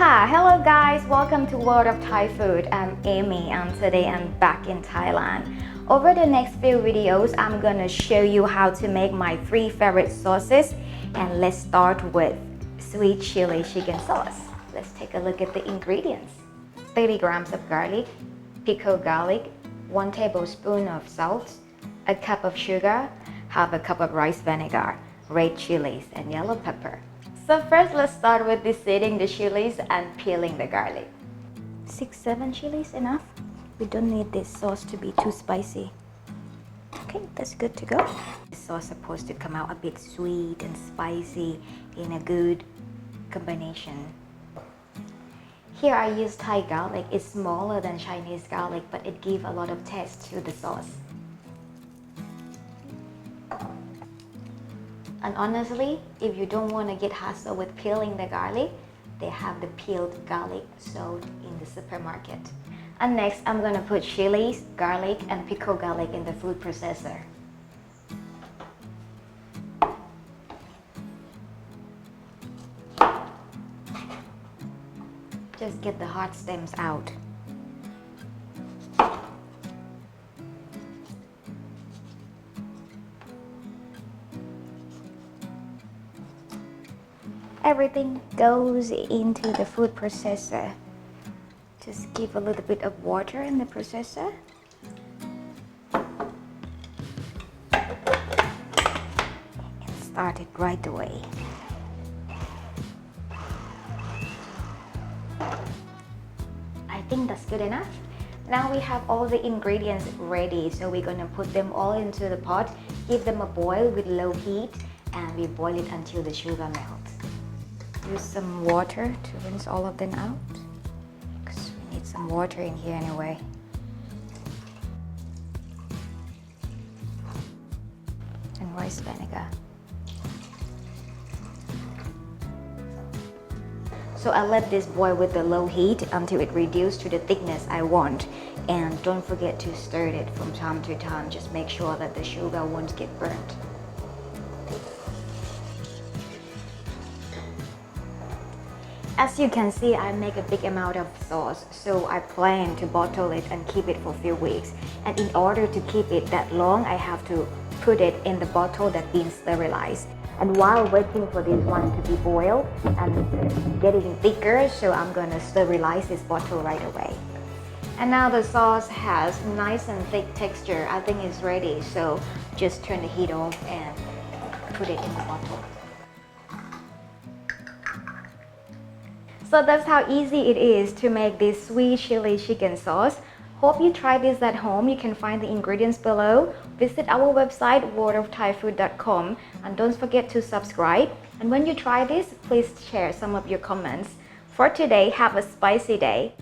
Hello guys, welcome to World of Thai Food. I'm Amy and today I'm back in Thailand. Over the next few videos, I'm gonna show you how to make my 3 favorite sauces, and let's start with sweet chili chicken sauce. Let's take a look at the ingredients. 30 grams of garlic, pickled garlic, 1 tablespoon of salt, a cup of sugar, half a cup of rice vinegar, red chilies and yellow pepper. So first, let's start with deseeding the chilies and peeling the garlic. 6-7 chilies enough. We don't need this sauce to be too spicy. Okay, that's good to go. This sauce is supposed to come out a bit sweet and spicy in a good combination. Here I use Thai garlic. It's smaller than Chinese garlic, but it gives a lot of taste to the sauce. And honestly, if you don't want to get hassle with peeling the garlic, they have the peeled garlic sold in the supermarket. And next, I'm gonna put chilies, garlic, and pickled garlic in the food processor. Just get the hard stems out. Everything goes into the food processor. Just give a little bit of water in the processor. And start it right away. I think that's good enough. Now we have all the ingredients ready, so we're gonna put them all into the pot, give them a boil with low heat, and we boil it until the sugar melts. Use some water to rinse all of them out, because we need some water in here anyway. And rice vinegar. So I let this boil with the low heat until it reduces to the thickness I want. And don't forget to stir it from time to time. Just make sure that the sugar won't get burnt. As you can see, I make a big amount of sauce, so I plan to bottle it and keep it for a few weeks. And in order to keep it that long, I have to put it in the bottle that's been sterilized. And while waiting for this one to be boiled and getting thicker, so I'm gonna sterilize this bottle right away. And now the sauce has nice and thick texture. I think it's ready, so just turn the heat off and put it in the bottle. So that's how easy it is to make this sweet chili chicken sauce. Hope you try this at home. You can find the ingredients below. Visit our website worldofthaifood.com and don't forget to subscribe. And when you try this, please share some of your comments. For today, have a spicy day.